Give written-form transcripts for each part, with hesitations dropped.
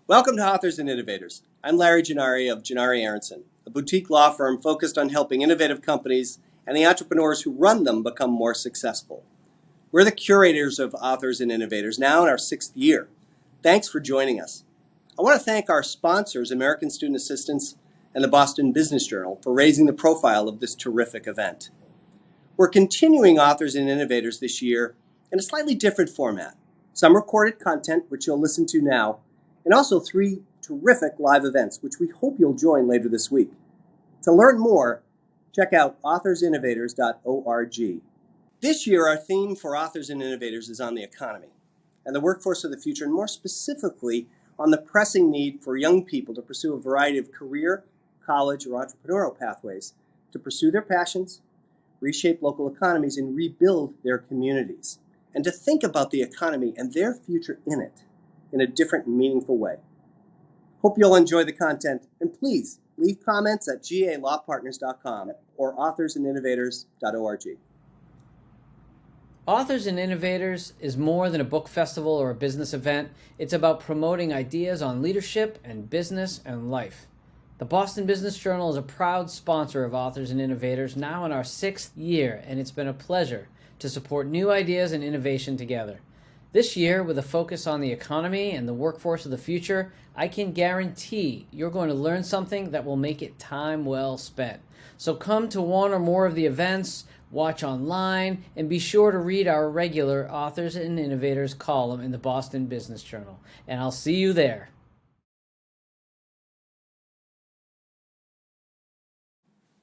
Welcome to Authors and Innovators. I'm Larry Gennari of Gennari Aronson, a boutique law firm focused on helping innovative companies and the entrepreneurs who run them become more successful. We're the curators of Authors and Innovators, now in our 6th year. Thanks for joining us. I want to thank our sponsors, American Student Assistance and the Boston Business Journal, for raising the profile of this terrific event. We're continuing Authors and Innovators this year in a slightly different format. Some recorded content, which you'll listen to now, and also 3 terrific live events, which we hope you'll join later this week. To learn more, check out authorsinnovators.org. This year, our theme for Authors and Innovators is on the economy and the workforce of the future, and more specifically, on the pressing need for young people to pursue a variety of career, college, or entrepreneurial pathways to pursue their passions, reshape local economies, and rebuild their communities, and to think about the economy and their future in it in a different and meaningful way. Hope you'll enjoy the content, and please leave comments at galawpartners.com or authorsandinnovators.org. Authors and Innovators is more than a book festival or a business event. It's about promoting ideas on leadership and business and life. The Boston Business Journal is a proud sponsor of Authors and Innovators, now in our 6th year, and it's been a pleasure to support new ideas and innovation together. This year, with a focus on the economy and the workforce of the future, I can guarantee you're going to learn something that will make it time well spent. So come to one or more of the events, watch online, and be sure to read our regular Authors and Innovators column in the Boston Business Journal. And I'll see you there.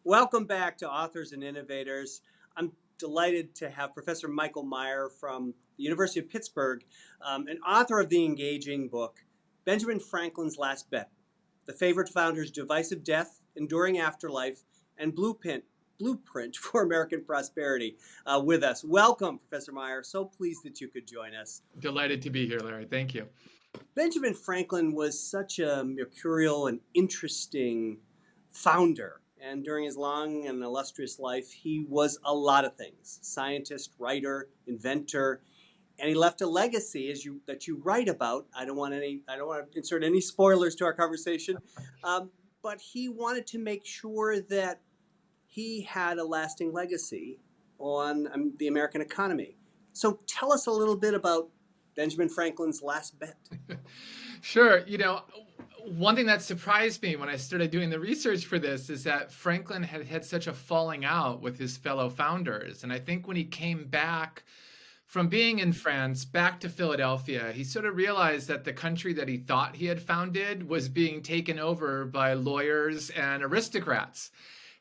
Welcome back to Authors and Innovators. I'm delighted to have Professor Michael Meyers from the University of Pittsburgh, an author of the engaging book, Benjamin Franklin's Last Bet, The Favorite Founder's Divisive Death, Enduring Afterlife, and Blueprint for American Prosperity, with us. Welcome, Professor Meyers. So pleased that you could join us. Delighted to be here, Larry. Thank you. Benjamin Franklin was such a mercurial and interesting founder. And during his long and illustrious life, he was a lot of things: scientist, writer, inventor, and he left a legacy that you write about. I don't want to insert any spoilers to our conversation, but he wanted to make sure that he had a lasting legacy on the American economy. So tell us a little bit about Benjamin Franklin's Last Bet. Sure. One thing that surprised me when I started doing the research for this is that Franklin had such a falling out with his fellow founders. And I think when he came back from being in France back to Philadelphia, he sort of realized that the country that he thought he had founded was being taken over by lawyers and aristocrats.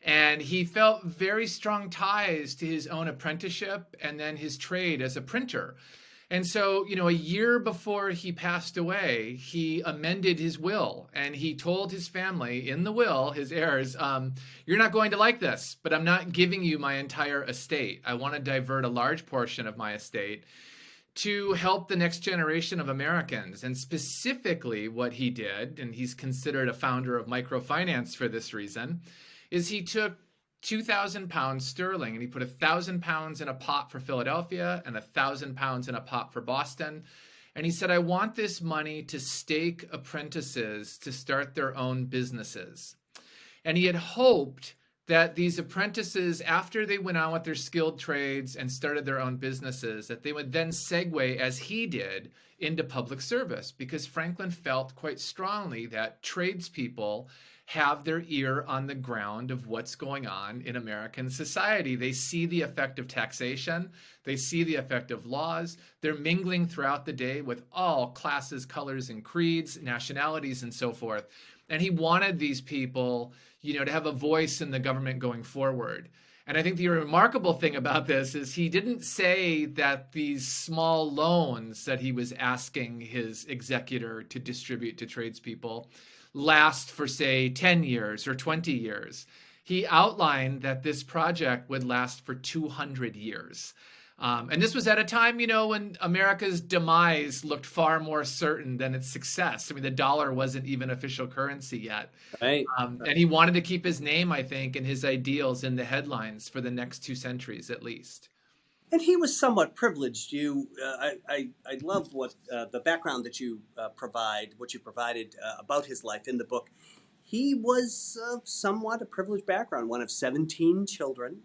And he felt very strong ties to his own apprenticeship and then his trade as a printer. And so, a year before he passed away, he amended his will, and he told his family in the will, his heirs, you're not going to like this, but I'm not giving you my entire estate. I want to divert a large portion of my estate to help the next generation of Americans. And specifically what he did, and he's considered a founder of microfinance for this reason, is he took 2,000 pounds sterling and he put 1,000 pounds in a pot for Philadelphia and 1,000 pounds in a pot for Boston. And he said, I want this money to stake apprentices to start their own businesses. And he had hoped that these apprentices, after they went on with their skilled trades and started their own businesses, that they would then segue, as he did, into public service, because Franklin felt quite strongly that tradespeople have their ear on the ground of what's going on in American society. They see the effect of taxation. They see the effect of laws. They're mingling throughout the day with all classes, colors, and creeds, nationalities, and so forth. And he wanted these people, to have a voice in the government going forward. And I think the remarkable thing about this is he didn't say that these small loans that he was asking his executor to distribute to tradespeople last for, say, 10 years or 20 years. He outlined that this project would last for 200 years. And this was at a time, when America's demise looked far more certain than its success. I mean, the dollar wasn't even official currency yet. Right. And he wanted to keep his name, I think, and his ideals in the headlines for the next 2 centuries at least. And he was somewhat privileged. I love what the background that you what you provided about his life in the book. He was somewhat a privileged background, one of 17 children.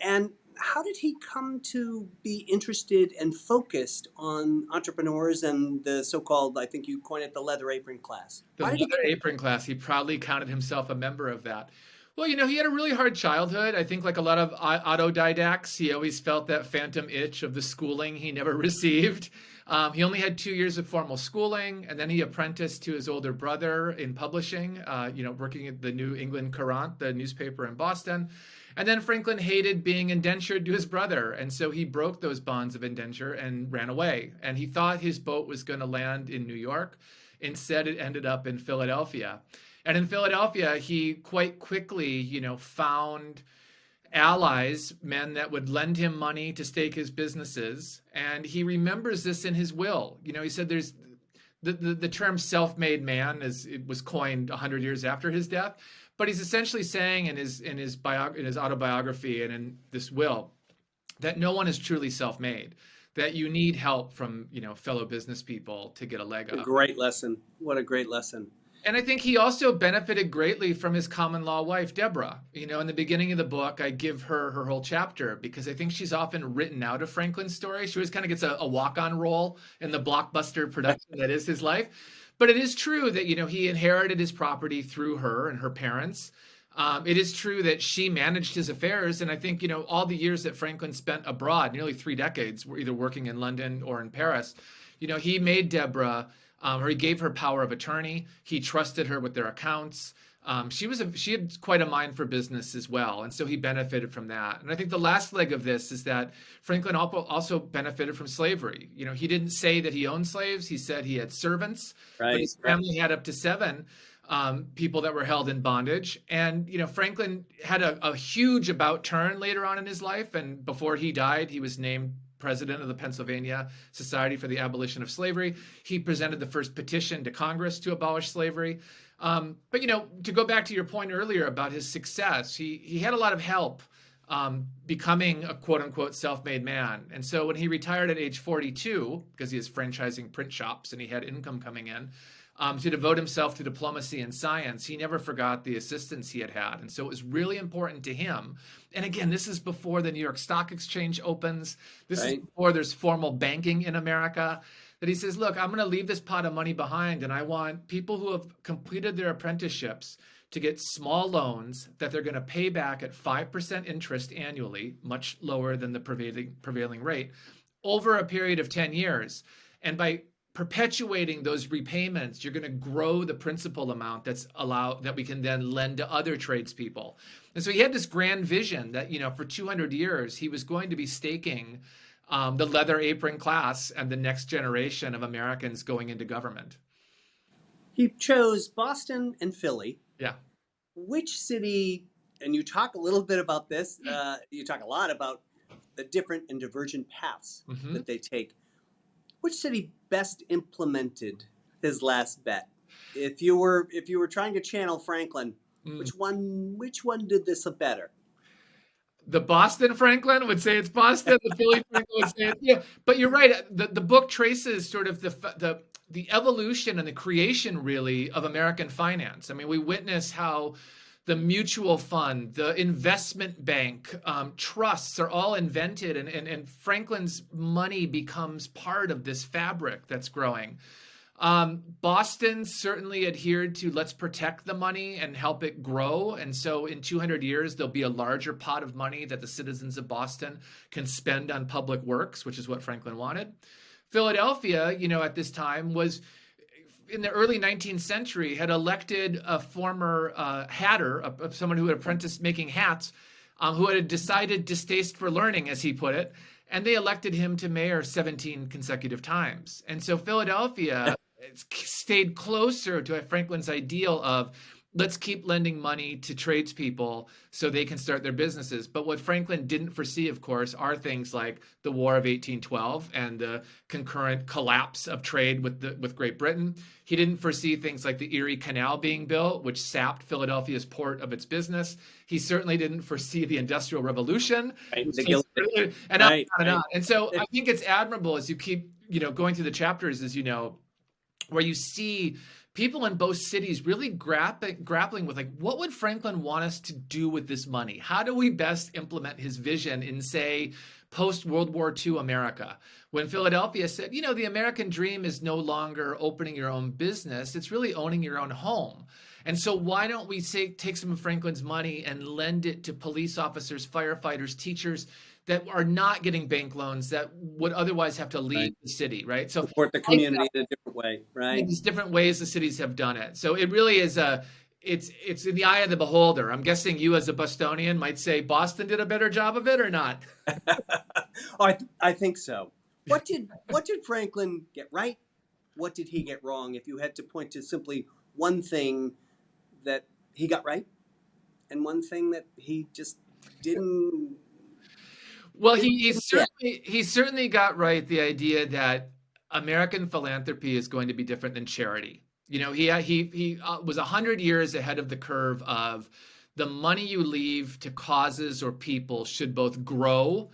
And how did he come to be interested and focused on entrepreneurs and the so-called, I think you coined it, the leather apron class? The Why did he leather apron class, he proudly counted himself a member of that. Well, he had a really hard childhood. I think, like a lot of autodidacts, he always felt that phantom itch of the schooling he never received. He only had 2 years of formal schooling, and then he apprenticed to his older brother in publishing, working at the New England Courant, the newspaper in Boston. And then Franklin hated being indentured to his brother, and so he broke those bonds of indenture and ran away. And he thought his boat was going to land in New York. Instead, it ended up in Philadelphia. And in Philadelphia, he quite quickly, found allies, men that would lend him money to stake his businesses. And he remembers this in his will. He said there's the term self-made man it was coined 100 years after his death. But he's essentially saying in his autobiography and in this will that no one is truly self-made, that you need help from fellow business people to get a leg up. A great lesson. What a great lesson. And I think he also benefited greatly from his common law wife, Deborah. In the beginning of the book, I give her whole chapter because I think she's often written out of Franklin's story. She always kind of gets a walk-on role in the blockbuster production that is his life. But it is true that, he inherited his property through her and her parents. It is true that she managed his affairs. And I think, all the years that Franklin spent abroad, nearly 3 decades, were either working in London or in Paris, he made Deborah, or he gave her power of attorney. He trusted her with their accounts. She had quite a mind for business as well. And so he benefited from that. And I think the last leg of this is that Franklin also benefited from slavery. He didn't say that he owned slaves. He said he had servants. Right. But his family had up to 7 people that were held in bondage. And, Franklin had a huge about turn later on in his life. And before he died, he was named president of the Pennsylvania Society for the Abolition of Slavery. He presented the first petition to Congress to abolish slavery. But, to go back to your point earlier about his success, he had a lot of help becoming a quote unquote self-made man. And so when he retired at age 42, because he was franchising print shops and he had income coming in, to devote himself to diplomacy and science, he never forgot the assistance he had had. And so it was really important to him. And again, this is before the New York Stock Exchange opens. This is before there's formal banking in America. That he says, look, I'm going to leave this pot of money behind, and I want people who have completed their apprenticeships to get small loans that they're going to pay back at 5% interest annually, much lower than the prevailing rate, over a period of 10 years. And by perpetuating those repayments, you're going to grow the principal amount that we can then lend to other tradespeople. And so he had this grand vision that, for 200 years, he was going to be staking the leather apron class and the next generation of Americans going into government. He chose Boston and Philly. Yeah. Which city, and you talk a little bit about this, you talk a lot about the different and divergent paths that they take. Which city best implemented his last bet? If you were trying to channel Franklin, which one did this better? The Boston Franklin would say it's Boston. The Philly Franklin would say it's, yeah. But you're right. The book traces sort of the evolution and the creation, really, of American finance. I mean, we witness how the mutual fund, the investment bank, trusts are all invented, and Franklin's money becomes part of this fabric that's growing. Boston certainly adhered to let's protect the money and help it grow. And so in 200 years, there'll be a larger pot of money that the citizens of Boston can spend on public works, which is what Franklin wanted. Philadelphia, at this time was in the early 19th century had elected a former hatter, someone who had apprenticed making hats, who had a decided distaste for learning, as he put it. And they elected him to mayor 17 consecutive times. And so Philadelphia stayed closer to Franklin's ideal of, let's keep lending money to tradespeople so they can start their businesses. But what Franklin didn't foresee, of course, are things like the War of 1812 and the concurrent collapse of trade with Great Britain. He didn't foresee things like the Erie Canal being built, which sapped Philadelphia's port of its business. He certainly didn't foresee the Industrial Revolution, Right. and on and on. And so I think it's admirable as you keep, going through the chapters, as where you see people in both cities really grappling with, like, what would Franklin want us to do with this money? How do we best implement his vision in, say, post-World War II America? When Philadelphia said, the American dream is no longer opening your own business, it's really owning your own home. And so why don't we take some of Franklin's money and lend it to police officers, firefighters, teachers that are not getting bank loans that would otherwise have to leave the city, right? So support the community in a different way, right? These different ways the cities have done it. So it really is it's in the eye of the beholder. I'm guessing you as a Bostonian might say Boston did a better job of it or not? I think so. What did Franklin get right? What did he get wrong? If you had to point to simply one thing that he got right and one thing that he just didn't. Well, he certainly got right the idea that American philanthropy is going to be different than charity. He was 100 years ahead of the curve of the money you leave to causes or people should both grow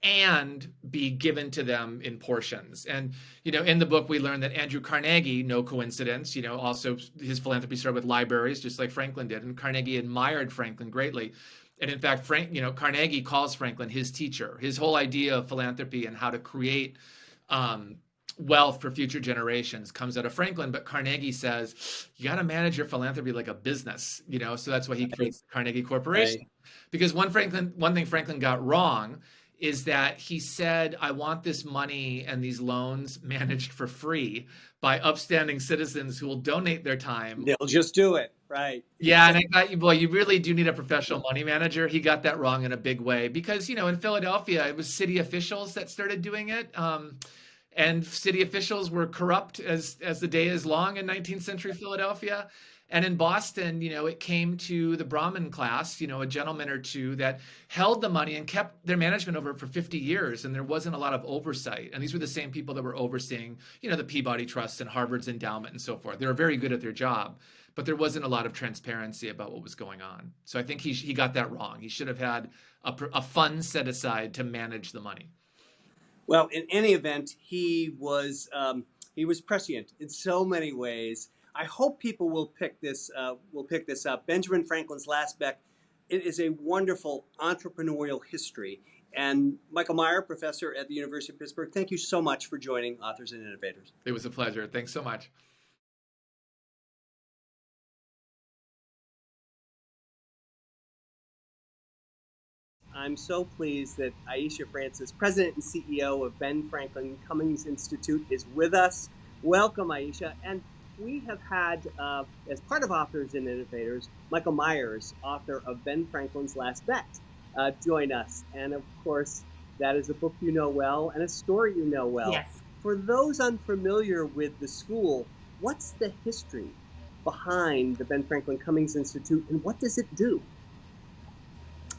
and be given to them in portions. And, in the book, we learned that Andrew Carnegie, no coincidence, also his philanthropy started with libraries, just like Franklin did. And Carnegie admired Franklin greatly. And in fact, Carnegie calls Franklin his teacher. His whole idea of philanthropy and how to create wealth for future generations comes out of Franklin. But Carnegie says, you got to manage your philanthropy like a business, so that's why he creates the Carnegie Corporation. Right. Because one thing Franklin got wrong is that he said, I want this money and these loans managed for free by upstanding citizens who will donate their time. They'll just do it. Right. Yeah. And I thought, you really do need a professional money manager. He got that wrong in a big way because, in Philadelphia, it was city officials that started doing it. And city officials were corrupt as the day is long in 19th century Philadelphia. And in Boston, it came to the Brahmin class, a gentleman or two that held the money and kept their management over it for 50 years. And there wasn't a lot of oversight. And these were the same people that were overseeing, the Peabody Trust and Harvard's endowment and so forth. They were very good at their job, but there wasn't a lot of transparency about what was going on. So I think he got that wrong. He should have had a fund set aside to manage the money. Well, in any event, he was prescient in so many ways. I hope people will pick this up. Benjamin Franklin's Last Bet. It is a wonderful entrepreneurial history. And Michael Meyers, professor at the University of Pittsburgh, thank you so much for joining Authors and Innovators. It was a pleasure. Thanks so much. I'm so pleased that Aisha Francis, President and CEO of Ben Franklin Cummings Institute, is with us. Welcome, Aisha. And we have had, as part of Authors and Innovators, Michael Meyers, author of Ben Franklin's Last Bet, join us. And of course, that is a book you know well and a story you know well. Yes. For those unfamiliar with the school, what's the history behind the Ben Franklin Cummings Institute and what does it do?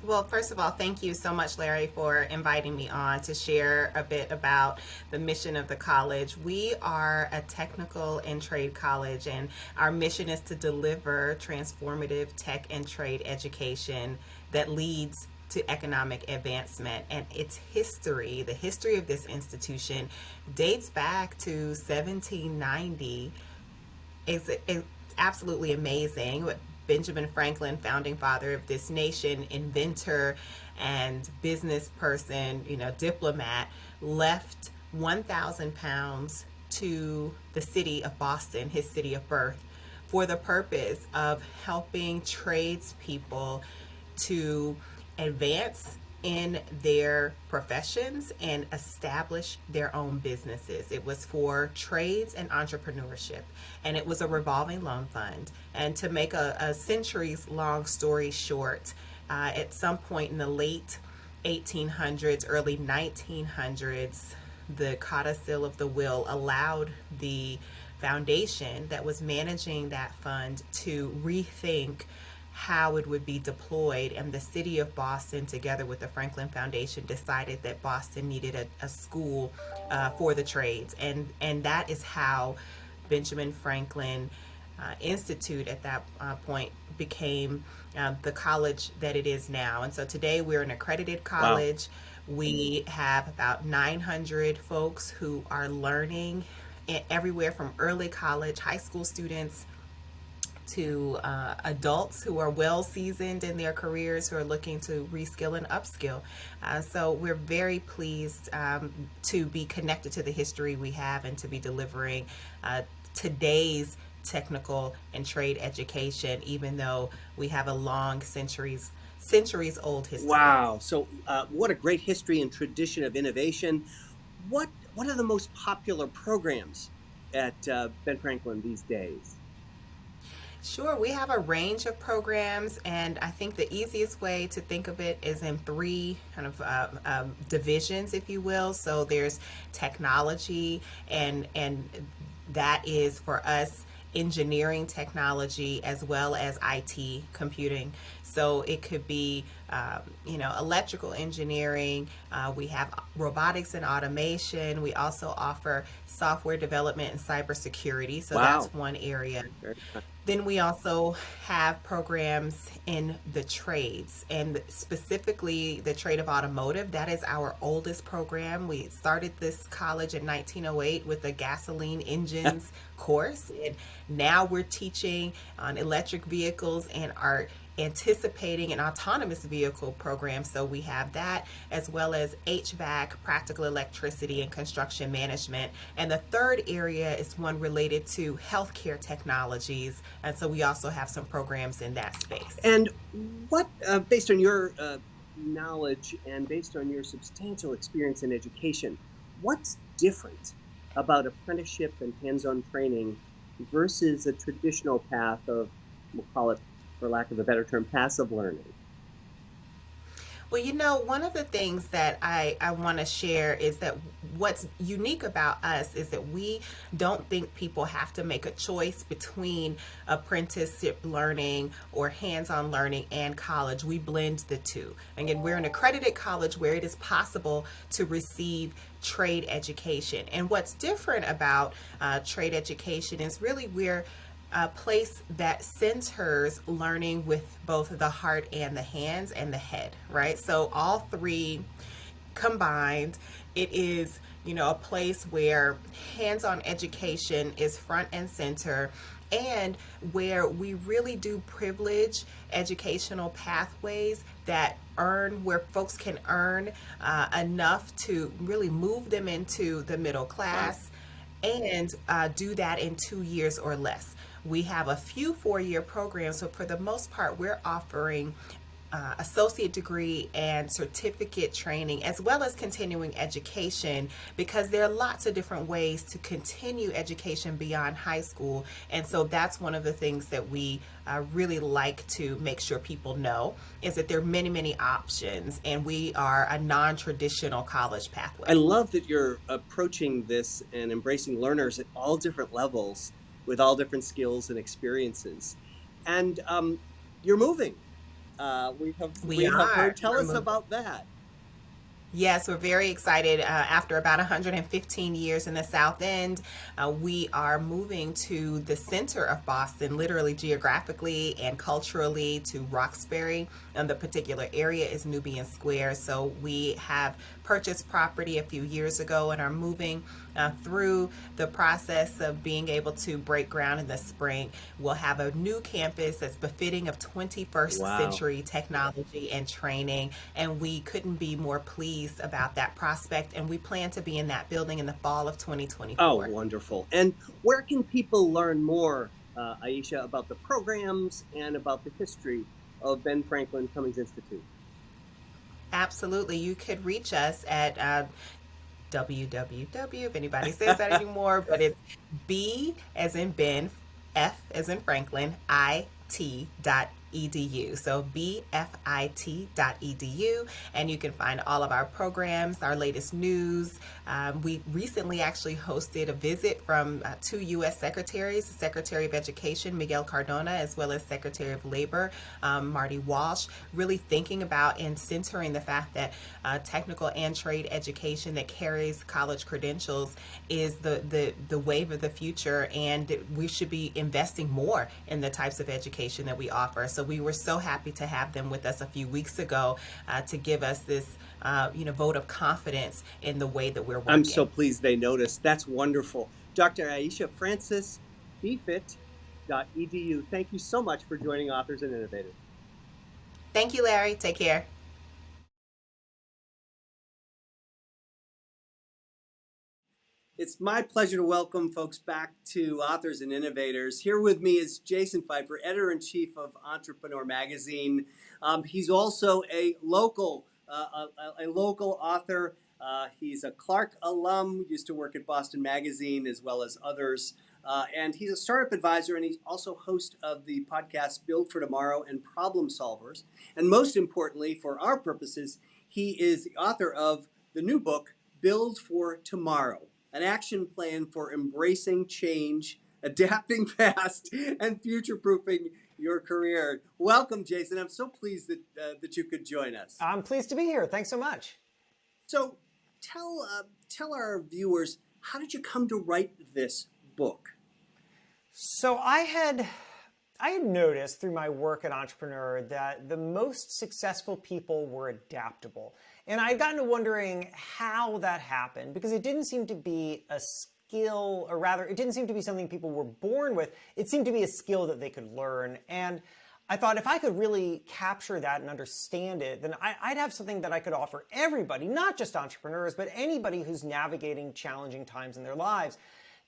Well, first of all, thank you so much, Larry, for inviting me on to share a bit about the mission of the college. We are a technical and trade college, and our mission is to deliver transformative tech and trade education that leads to economic advancement. And its history, the history of this institution, dates back to 1790. It's absolutely amazing. Benjamin Franklin, founding father of this nation, inventor and business person, diplomat, left 1,000 pounds to the city of Boston, his city of birth, for the purpose of helping tradespeople to advance in their professions and establish their own businesses. It was for trades and entrepreneurship, and it was a revolving loan fund. And to make a centuries-long story short, at some point in the late 1800s, early 1900s, the codicil of the will allowed the foundation that was managing that fund to rethink how it would be deployed. And the city of Boston, together with the Franklin Foundation, decided that Boston needed a school for the trades. And that is how Benjamin Franklin Institute at that point became the college that it is now. And so today we're an accredited college. Wow. We have about 900 folks who are learning everywhere from early college, high school students, to adults who are well seasoned in their careers, who are looking to reskill and upskill. So we're very pleased to be connected to the history we have and to be delivering today's technical and trade education, even though we have a long centuries old history. Wow. So what a great history and tradition of innovation. What are the most popular programs at Ben Franklin these days? Sure, we have a range of programs, and I think the easiest way to think of it is in three kind of divisions, if you will. So there's technology, and that is for us engineering technology as well as IT computing. So it could be, electrical engineering. We have robotics and automation. We also offer software development and cybersecurity. So wow. That's one area. Then we also have programs in the trades, and specifically the trade of automotive. That is our oldest program. We started this college in 1908 with a gasoline engines course, and now we're teaching on electric vehicles and are anticipating an autonomous vehicle program. So we have that, as well as HVAC, practical electricity, and construction management. And the third area is one related to healthcare technologies. And so we also have some programs in that space. And what, based on your knowledge and based on your substantial experience in education, what's different about apprenticeship and hands-on training versus a traditional path of, we'll call it, for lack of a better term, passive learning? Well, one of the things that I want to share is that what's unique about us is that we don't think people have to make a choice between apprenticeship learning or hands-on learning and college. We blend the two. Again, we're an accredited college where it is possible to receive trade education. And what's different about trade education is really we're a place that centers learning with both the heart and the hands and the head, right? So all three combined, it is, a place where hands-on education is front and center, and where we really do privilege educational pathways where folks can earn enough to really move them into the middle class, and do that in 2 years or less. We have a few 4-year programs, so for the most part, we're offering associate degree and certificate training, as well as continuing education, because there are lots of different ways to continue education beyond high school. And so that's one of the things that we really like to make sure people know, is that there are many, many options, and we are a non-traditional college pathway. I love that you're approaching this and embracing learners at all different levels with all different skills and experiences. And you're moving. We have heard. Tell us about that. Yes, we're very excited. After about 115 years in the South End, we are moving to the center of Boston, literally geographically and culturally, to Roxbury. And the particular area is Nubian Square. So we have purchased property a few years ago and are moving through the process of being able to break ground in the spring. We'll have a new campus that's befitting of 21st century technology and training, and we couldn't be more pleased about that prospect, and we plan to be in that building in the fall of 2024. Oh, wonderful. And where can people learn more, Aisha, about the programs and about the history of Ben Franklin Cummings Institute? Absolutely. You could reach us at www, if anybody says that anymore, but it's B as in Ben, F as in Franklin, IT.edu. bfit.edu. So bfit.edu, and you can find all of our programs, our latest news. We recently actually hosted a visit from two U.S. secretaries, the Secretary of Education, Miguel Cardona, as well as Secretary of Labor, Marty Walsh, really thinking about and centering the fact that technical and trade education that carries college credentials is the wave of the future, and we should be investing more in the types of education that we offer. So we were so happy to have them with us a few weeks ago to give us this vote of confidence in the way that we're working. I'm so pleased they noticed. That's wonderful. Dr. Aisha Francis, bfit.edu. Thank you so much for joining Authors and Innovators. Thank you, Larry. Take care. It's my pleasure to welcome folks back to Authors and Innovators. Here with me is Jason Feifer, Editor-in-Chief of Entrepreneur Magazine. He's also a local author. He's a Clark alum, used to work at Boston Magazine as well as others. And he's a startup advisor, and he's also host of the podcast Build for Tomorrow and Problem Solvers. And most importantly, for our purposes, he is the author of the new book, Build for Tomorrow, an action plan for embracing change, adapting fast, and future-proofing your career. Welcome, Jason. I'm so pleased that you could join us. I'm pleased to be here. Thanks so much. So tell our viewers, how did you come to write this book? So I had noticed through my work at Entrepreneur that the most successful people were adaptable. And I had gotten to wondering how that happened, because it didn't seem to be a skill, or rather, it didn't seem to be something people were born with. It seemed to be a skill that they could learn. And I thought if I could really capture that and understand it, then I'd have something that I could offer everybody, not just entrepreneurs, but anybody who's navigating challenging times in their lives.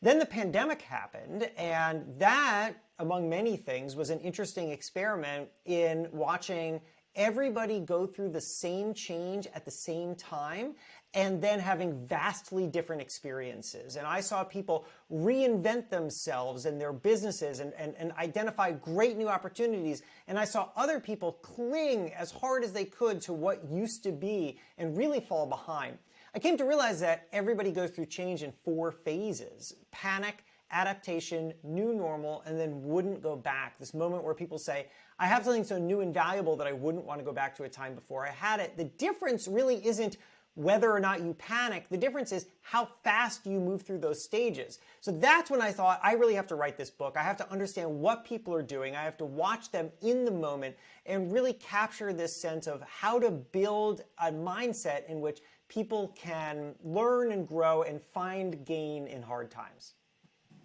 Then the pandemic happened, and that, among many things, was an interesting experiment in watching everybody go through the same change at the same time, and then having vastly different experiences. And I saw people reinvent themselves and their businesses and identify great new opportunities. And I saw other people cling as hard as they could to what used to be and really fall behind. I came to realize that everybody goes through change in 4 phases: panic, adaptation, new normal, and then wouldn't go back. This moment where people say, I have something so new and valuable that I wouldn't want to go back to a time before I had it. The difference really isn't whether or not you panic. The difference is how fast you move through those stages. So that's when I thought, I really have to write this book. I have to understand what people are doing. I have to watch them in the moment and really capture this sense of how to build a mindset in which people can learn and grow and find gain in hard times.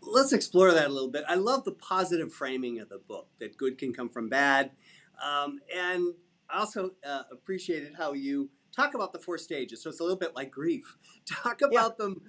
Let's explore that a little bit. I love the positive framing of the book, that good can come from bad. And I also appreciated how you talk about the 4 stages. So it's a little bit like grief. Talk about them.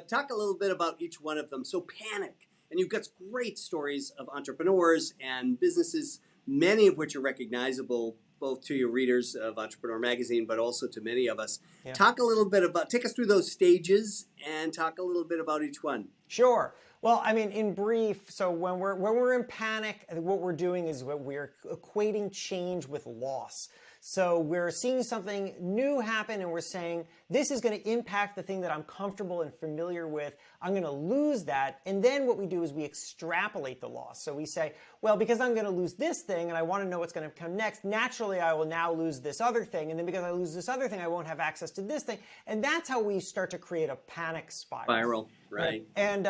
Talk a little bit about each one of them. So panic. And you've got great stories of entrepreneurs and businesses, many of which are recognizable both to your readers of Entrepreneur Magazine, but also to many of us. Yeah. Talk a little bit about, take us through those stages and talk a little bit about each one. Sure. Well, I mean, in brief, so when we're in panic, what we're doing is we're equating change with loss. So we're seeing something new happen and we're saying, this is going to impact the thing that I'm comfortable and familiar with. I'm going to lose that. And then what we do is we extrapolate the loss. So we say, well, because I'm going to lose this thing and I want to know what's going to come next, naturally I will now lose this other thing. And then because I lose this other thing, I won't have access to this thing. And that's how we start to create a panic spiral. Right. And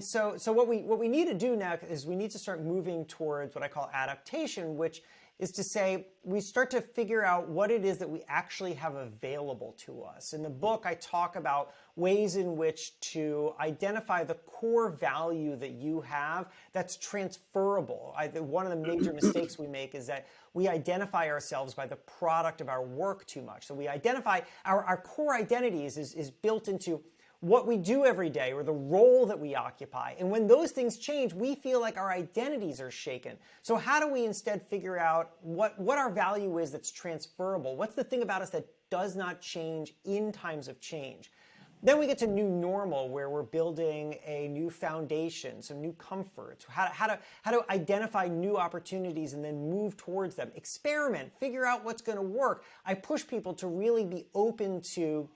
so what we need to do now is we need to start moving towards what I call adaptation, which is to say we start to figure out what it is that we actually have available to us. In the book, I talk about ways in which to identify the core value that you have that's transferable. One of the major mistakes we make is that we identify ourselves by the product of our work too much. So we identify our core identities is built into what we do every day or the role that we occupy. And when those things change, we feel like our identities are shaken. So how do we instead figure out what our value is that's transferable? What's the thing about us that does not change in times of change? Then we get to new normal, where we're building a new foundation, some new comforts, how to identify new opportunities and then move towards them. Experiment, figure out what's going to work. I push people to really be open to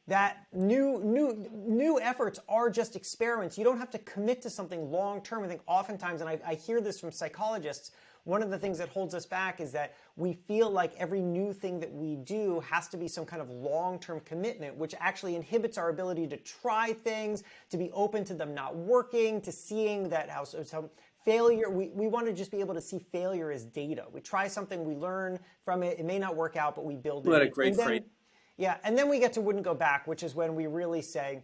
that new efforts are just experiments. You don't have to commit to something long term. I think oftentimes, and I hear this from psychologists, one of the things that holds us back is that we feel like every new thing that we do has to be some kind of long-term commitment, which actually inhibits our ability to try things, to be open to them not working, to seeing that how failure, we want to just be able to see failure as data. We try something, we learn from it, it may not work out, but we build it. What a great phrase. Yeah, and then we get to wouldn't go back, which is when we really say,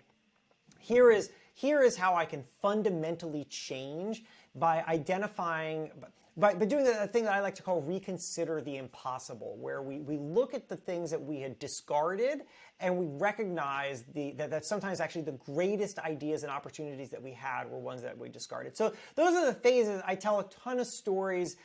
here is how I can fundamentally change by identifying, by doing the thing that I like to call reconsider the impossible, where we look at the things that we had discarded and we recognize that sometimes actually the greatest ideas and opportunities that we had were ones that we discarded. So those are the phases. I tell a ton of stories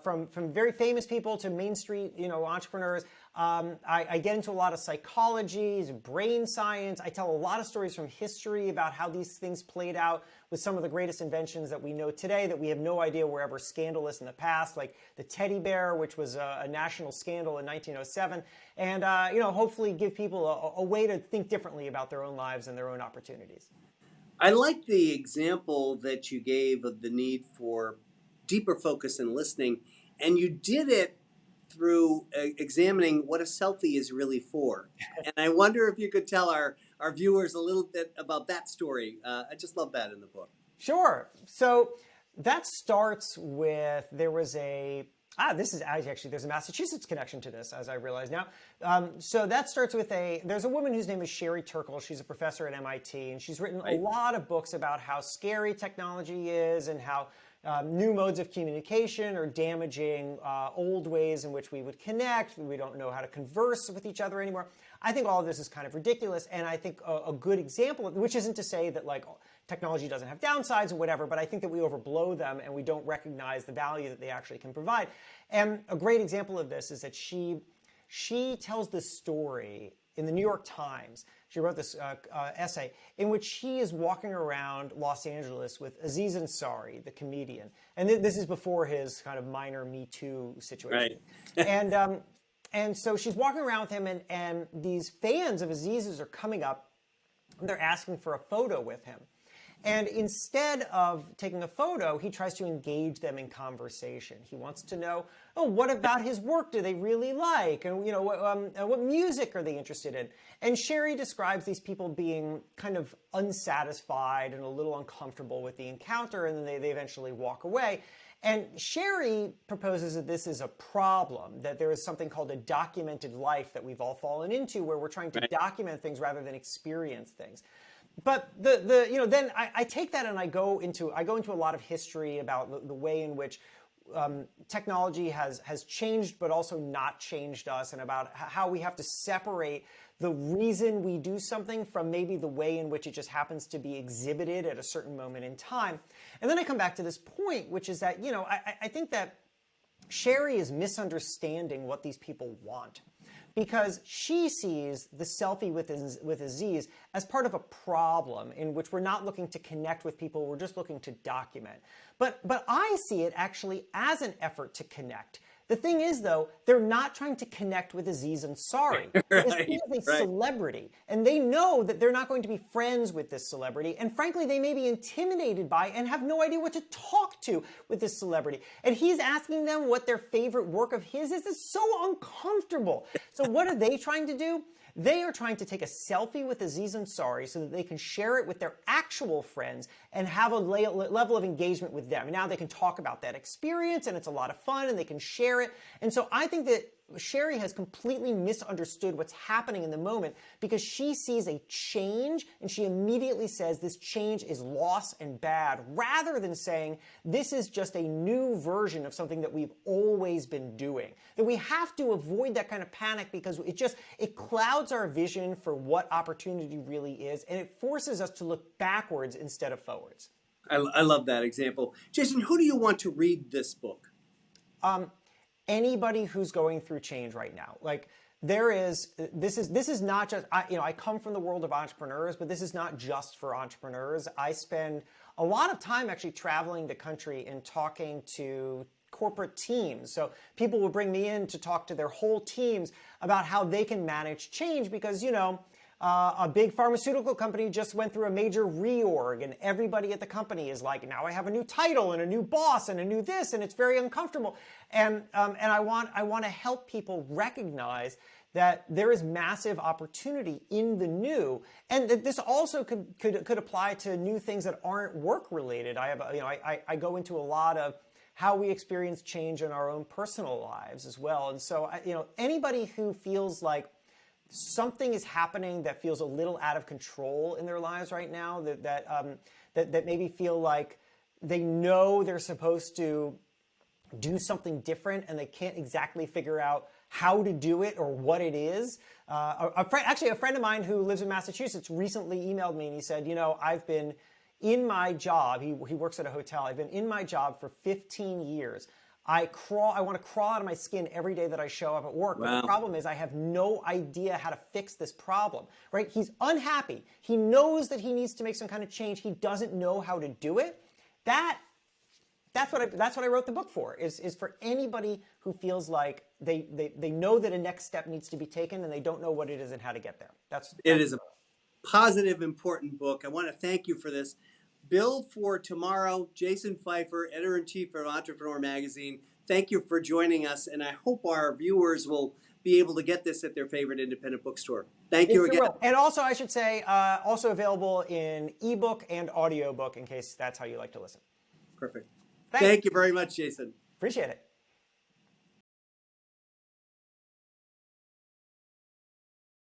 from very famous people to Main Street, entrepreneurs. I get into a lot of psychology, brain science. I tell a lot of stories from history about how these things played out with some of the greatest inventions that we know today that we have no idea were ever scandalous in the past, like the teddy bear, which was a national scandal in 1907. And, hopefully give people a way to think differently about their own lives and their own opportunities. I like the example that you gave of the need for deeper focus and listening, and you did it through examining what a selfie is really for. And I wonder if you could tell our viewers a little bit about that story. I just love that in the book. Sure. So that starts with, there's a Massachusetts connection to this, as I realize now. So that starts with there's a woman whose name is Sherry Turkle. She's a professor at MIT, and she's written a lot of books about how scary technology is and how new modes of communication are damaging old ways in which we would connect. We don't know how to converse with each other anymore. I think all of this is kind of ridiculous, and I think a good example, which isn't to say that technology doesn't have downsides or whatever, but I think that we overblow them and we don't recognize the value that they actually can provide. And a great example of this is that she tells this story in the New York Times. She wrote this essay in which she is walking around Los Angeles with Aziz Ansari, the comedian. And this is before his kind of minor Me Too situation. Right. And so she's walking around with him, and these fans of Aziz's are coming up, and they're asking for a photo with him. And instead of taking a photo, he tries to engage them in conversation. He wants to know, what about his work do they really like? And what music are they interested in? And Sherry describes these people being kind of unsatisfied and a little uncomfortable with the encounter, and then they eventually walk away. And Sherry proposes that this is a problem, that there is something called a documented life that we've all fallen into, where we're trying to document things rather than experience things. But then I take that and I go into a lot of history about the way in which technology has changed but also not changed us, and about how we have to separate the reason we do something from maybe the way in which it just happens to be exhibited at a certain moment in time. And then I come back to this point, which is that, I think that Sherry is misunderstanding what these people want, because she sees the selfie with Aziz as part of a problem in which we're not looking to connect with people, we're just looking to document. But I see it actually as an effort to connect. The thing is, though, they're not trying to connect with Aziz Ansari. He is a celebrity, and they know that they're not going to be friends with this celebrity, and frankly, they may be intimidated by and have no idea what to talk to with this celebrity. And he's asking them what their favorite work of his is. It's so uncomfortable. So what are they trying to do? They are trying to take a selfie with Aziz Ansari so that they can share it with their actual friends and have a level of engagement with them. And now they can talk about that experience, and it's a lot of fun, and they can share it. And so I think that Sherry has completely misunderstood what's happening in the moment, because she sees a change and she immediately says this change is loss and bad, rather than saying this is just a new version of something that we've always been doing. That we have to avoid that kind of panic, because it clouds our vision for what opportunity really is, and it forces us to look backwards instead of forwards. I love that example. Jason, who do you want to read this book? Anybody who's going through change right now. this is not just, I come from the world of entrepreneurs, but this is not just for entrepreneurs. I spend a lot of time actually traveling the country and talking to corporate teams. So people will bring me in to talk to their whole teams about how they can manage change because, a big pharmaceutical company just went through a major reorg and everybody at the company is like, now I have a new title and a new boss and a new this, and it's very uncomfortable. And I want to help people recognize that there is massive opportunity in the new, and that this also could apply to new things that aren't work related. I go into a lot of how we experience change in our own personal lives as well. And so, anybody who feels like something is happening that feels a little out of control in their lives right now, that maybe feel like they know they're supposed to do something different and they can't exactly figure out how to do it or what it is. A friend of mine who lives in Massachusetts recently emailed me and he said, I've been in my job, he works at a hotel, I've been in my job for 15 years. I want to crawl out of my skin every day that I show up at work. Wow. But the problem is I have no idea how to fix this problem, right? He's unhappy. He knows that he needs to make some kind of change. He doesn't know how to do it. That's what I wrote the book for, is for anybody who feels like they know that a next step needs to be taken and they don't know what it is and how to get there. It is a positive, important book. I want to thank you for this. Build for Tomorrow, Jason Feifer, editor-in-chief of Entrepreneur Magazine. Thank you for joining us, and I hope our viewers will be able to get this at their favorite independent bookstore. Thank you again. And also, I should say, also available in ebook and audiobook in case that's how you like to listen. Perfect. Thank you very much, Jason. Appreciate it.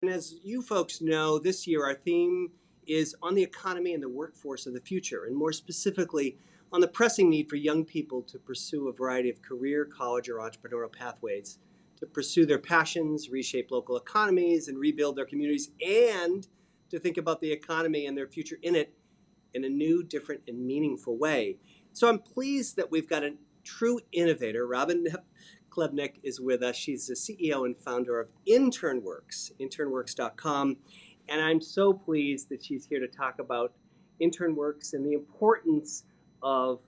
And as you folks know, this year our theme is on the economy and the workforce of the future, and more specifically on the pressing need for young people to pursue a variety of career, college, or entrepreneurial pathways, to pursue their passions, reshape local economies, and rebuild their communities, and to think about the economy and their future in it in a new, different, and meaningful way. So I'm pleased that we've got a true innovator. Robin Clebnik is with us. She's the CEO and founder of InternWorks, InternWorks.com. And I'm so pleased that she's here to talk about InternWorks and the importance of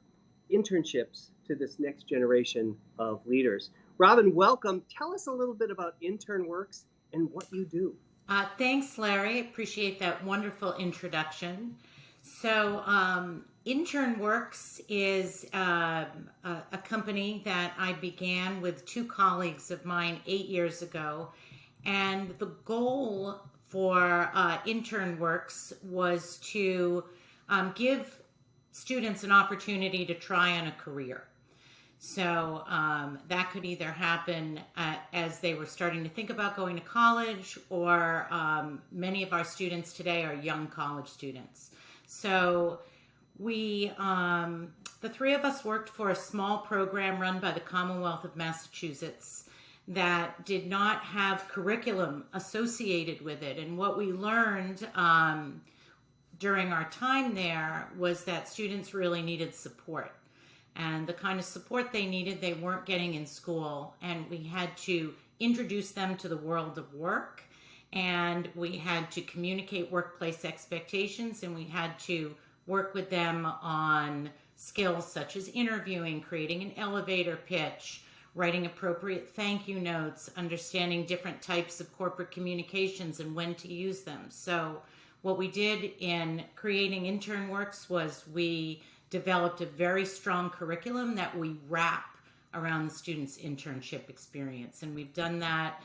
internships to this next generation of leaders. Robin, welcome. Tell us a little bit about InternWorks and what you do. Thanks, Larry. Appreciate that wonderful introduction. So InternWorks is a company that I began with two colleagues of mine 8 years ago. And the goal for InternWorks was to give students an opportunity to try on a career. So that could either happen as they were starting to think about going to college, or many of our students today are young college students. So we, the three of us, worked for a small program run by the Commonwealth of Massachusetts that did not have curriculum associated with it. And what we learned during our time there was that students really needed support. And the kind of support they needed, they weren't getting in school. And we had to introduce them to the world of work. And we had to communicate workplace expectations. And we had to work with them on skills such as interviewing, creating an elevator pitch, writing appropriate thank you notes, understanding different types of corporate communications and when to use them. So what we did in creating InternWorks was we developed a very strong curriculum that we wrap around the students' internship experience. And we've done that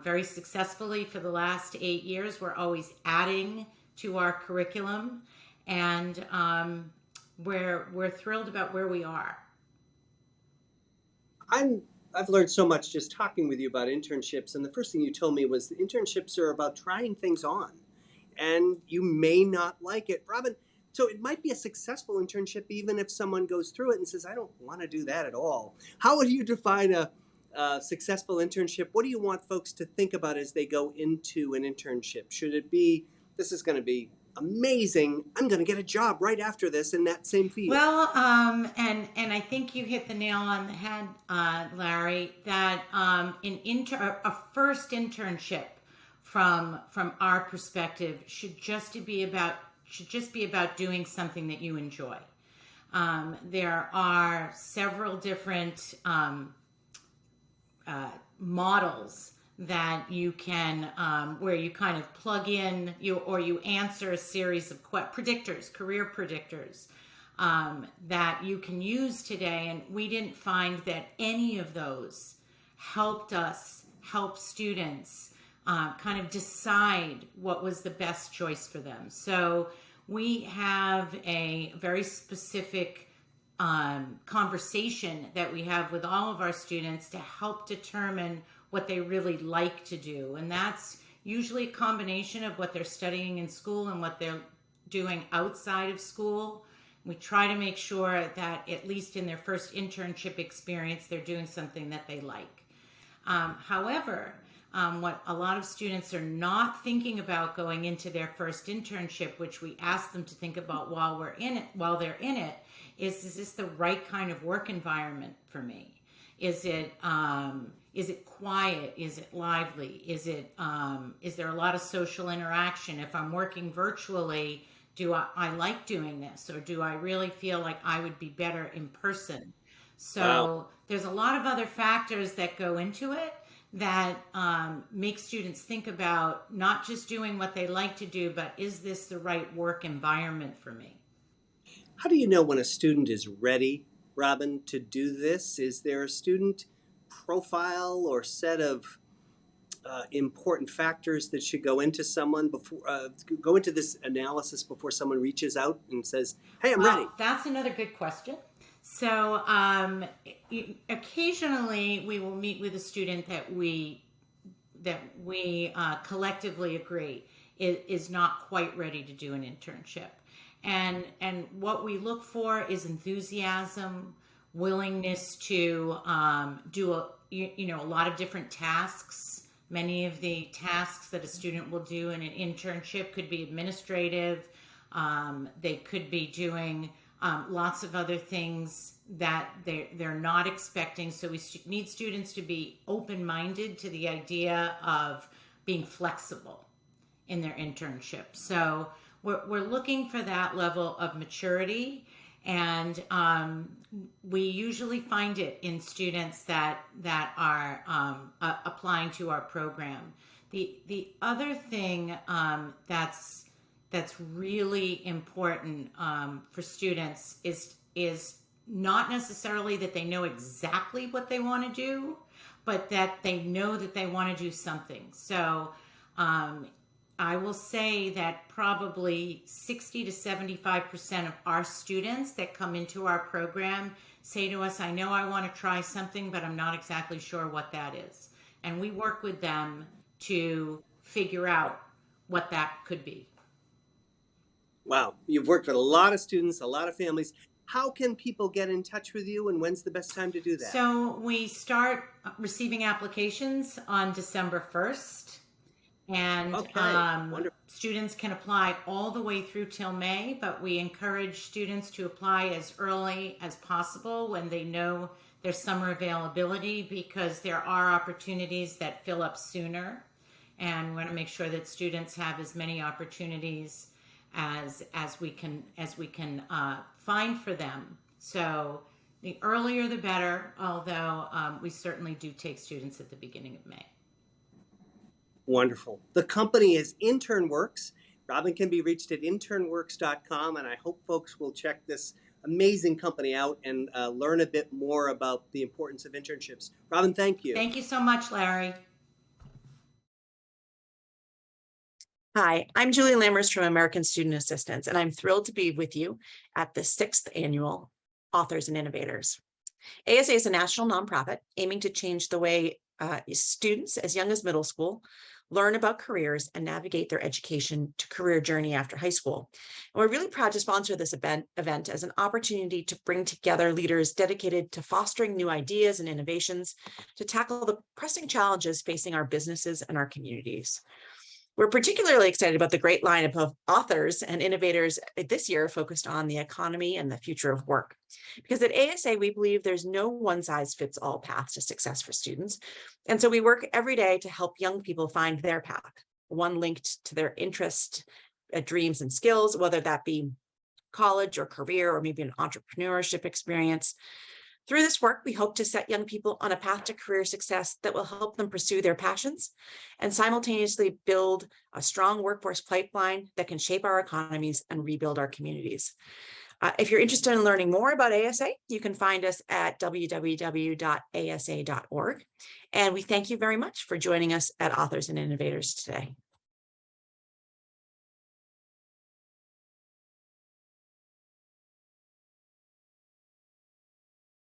very successfully for the last 8 years. We're always adding to our curriculum, and we're thrilled about where we are. I've learned so much just talking with you about internships, and the first thing you told me was the internships are about trying things on, and you may not like it. Robin, so it might be a successful internship even if someone goes through it and says, I don't want to do that at all. How would you define a successful internship? What do you want folks to think about as they go into an internship? Should it be, this is going to be amazing, I'm going to get a job right after this in that same field? Well, and I think you hit the nail on the head, Larry. That a first internship from our perspective should just be about doing something that you enjoy. There are several different models that you can where you kind of plug in you answer a series of career predictors that you can use today, and we didn't find that any of those help students kind of decide what was the best choice for them. So we have a very specific conversation that we have with all of our students to help determine what they really like to do. And that's usually a combination of what they're studying in school and what they're doing outside of school. We try to make sure that at least in their first internship experience, they're doing something that they like. However, what a lot of students are not thinking about going into their first internship, which we ask them to think about while they're in it, is this the right kind of work environment for me? Is it quiet? Is it lively? Is there a lot of social interaction? If I'm working virtually, do I like doing this, or do I really feel like I would be better in person? So Wow. there's a lot of other factors that go into it that make students think about not just doing what they like to do, but is this the right work environment for me? How do you know when a student is ready, Robin, to do this? Is there a student profile or set of important factors that should go into go into this analysis before someone reaches out and says, "Hey, I'm ready"? That's another good question. So occasionally we will meet with a student that we collectively agree is not quite ready to do an internship. And what we look for is enthusiasm, willingness to do a lot of different tasks. Many of the tasks that a student will do in an internship could be administrative. They could be doing lots of other things that they're not expecting. So we need students to be open-minded to the idea of being flexible in their internship. So we're looking for that level of maturity, and we usually find it in students that are applying to our program. The other thing that's really important for students is not necessarily that they know exactly what they want to do, but that they know that they want to do something. So I will say that probably 60 to 75% of our students that come into our program say to us, I know I want to try something, but I'm not exactly sure what that is. And we work with them to figure out what that could be. Wow, you've worked with a lot of students, a lot of families. How can people get in touch with you, and when's the best time to do that? So we start receiving applications on December 1st. And students can apply all the way through till May, but we encourage students to apply as early as possible when they know there's summer availability, because there are opportunities that fill up sooner. And we want to make sure that students have as many opportunities as we can find for them. So the earlier the better, although we certainly do take students at the beginning of May. Wonderful. The company is InternWorks. Robin can be reached at InternWorks.com, and I hope folks will check this amazing company out and learn a bit more about the importance of internships. Robin, thank you. Thank you so much, Larry. Hi, I'm Julie Lammers from American Student Assistance, and I'm thrilled to be with you at the 6th annual Authors and Innovators. ASA is a national nonprofit aiming to change the way students as young as middle school learn about careers and navigate their education to career journey after high school. And we're really proud to sponsor this event as an opportunity to bring together leaders dedicated to fostering new ideas and innovations to tackle the pressing challenges facing our businesses and our communities. We're particularly excited about the great lineup of authors and innovators this year focused on the economy and the future of work. Because at ASA, we believe there's no one-size-fits-all path to success for students. And so we work every day to help young people find their path, one linked to their interest, dreams, and skills, whether that be college or career or maybe an entrepreneurship experience. Through this work, we hope to set young people on a path to career success that will help them pursue their passions and simultaneously build a strong workforce pipeline that can shape our economies and rebuild our communities. If you're interested in learning more about ASA, you can find us at www.asa.org. And we thank you very much for joining us at Authors and Innovators today.